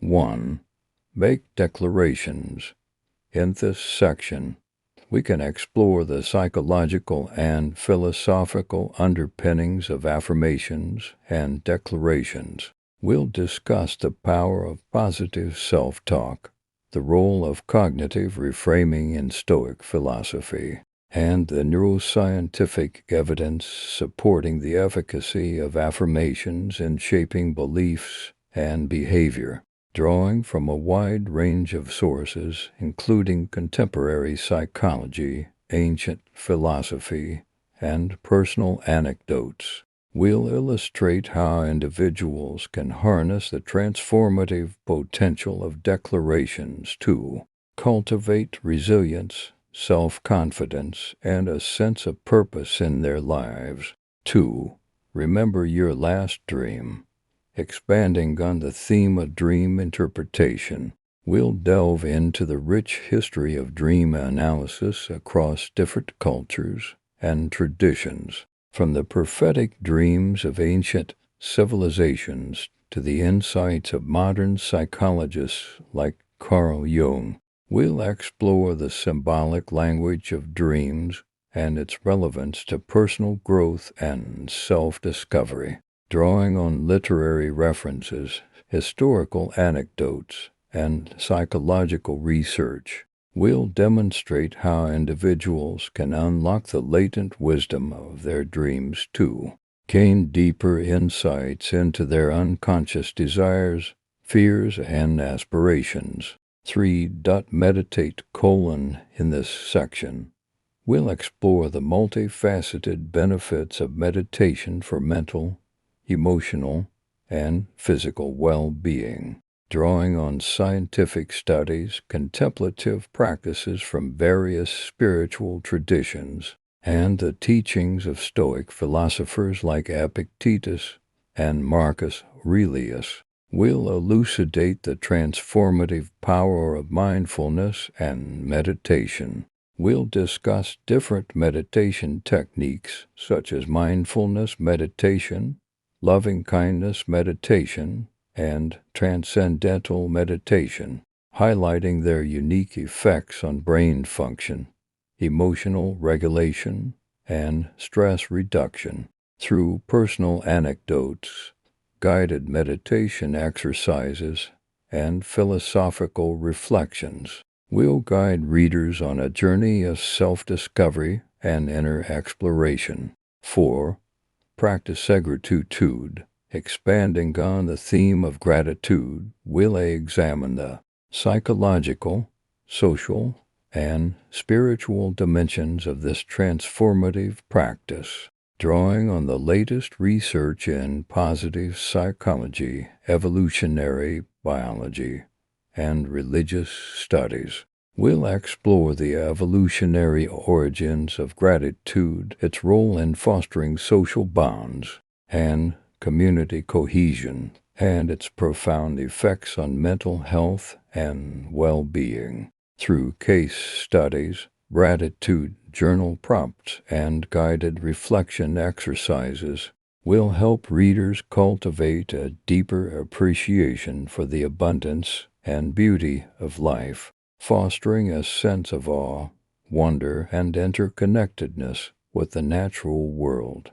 1. Make declarations. In this section, we can explore the psychological and philosophical underpinnings of affirmations and declarations. We'll discuss the power of positive self-talk, the role of cognitive reframing in Stoic philosophy, and the neuroscientific evidence supporting the efficacy of affirmations in shaping beliefs and behavior. Drawing from a wide range of sources, including contemporary psychology, ancient philosophy, and personal anecdotes, we'll illustrate how individuals can harness the transformative potential of declarations to cultivate resilience, self-confidence, and a sense of purpose in their lives. 2. Remember your last dream. Expanding on the theme of dream interpretation, we'll delve into the rich history of dream analysis across different cultures and traditions, from the prophetic dreams of ancient civilizations to the insights of modern psychologists like Carl Jung. We'll explore the symbolic language of dreams and its relevance to personal growth and self-discovery. Drawing on literary references, historical anecdotes, and psychological research, we'll demonstrate how individuals can unlock the latent wisdom of their dreams to gain deeper insights into their unconscious desires, fears, and aspirations. 3. Meditate: In this section, we'll explore the multifaceted benefits of meditation for mental, emotional, and physical well-being, drawing on scientific studies, contemplative practices from various spiritual traditions, and the teachings of Stoic philosophers like Epictetus and Marcus Aurelius. We'll elucidate the transformative power of mindfulness and meditation. We'll discuss different meditation techniques such as mindfulness meditation, loving-kindness meditation, and transcendental meditation, highlighting their unique effects on brain function, emotional regulation, and stress reduction. Through personal anecdotes, guided meditation exercises, and philosophical reflections, we'll guide readers on a journey of self-discovery and inner exploration. 4. Practice gratitude. Expanding on the theme of gratitude, we'll examine the psychological, social, and spiritual dimensions of this transformative practice, drawing on the latest research in positive psychology, evolutionary biology, and religious studies. We'll explore the evolutionary origins of gratitude, its role in fostering social bonds and community cohesion, and its profound effects on mental health and well-being. Through case studies, gratitude journal prompts, and guided reflection exercises, we'll help readers cultivate a deeper appreciation for the abundance and beauty of life, fostering a sense of awe, wonder, and interconnectedness with the natural world.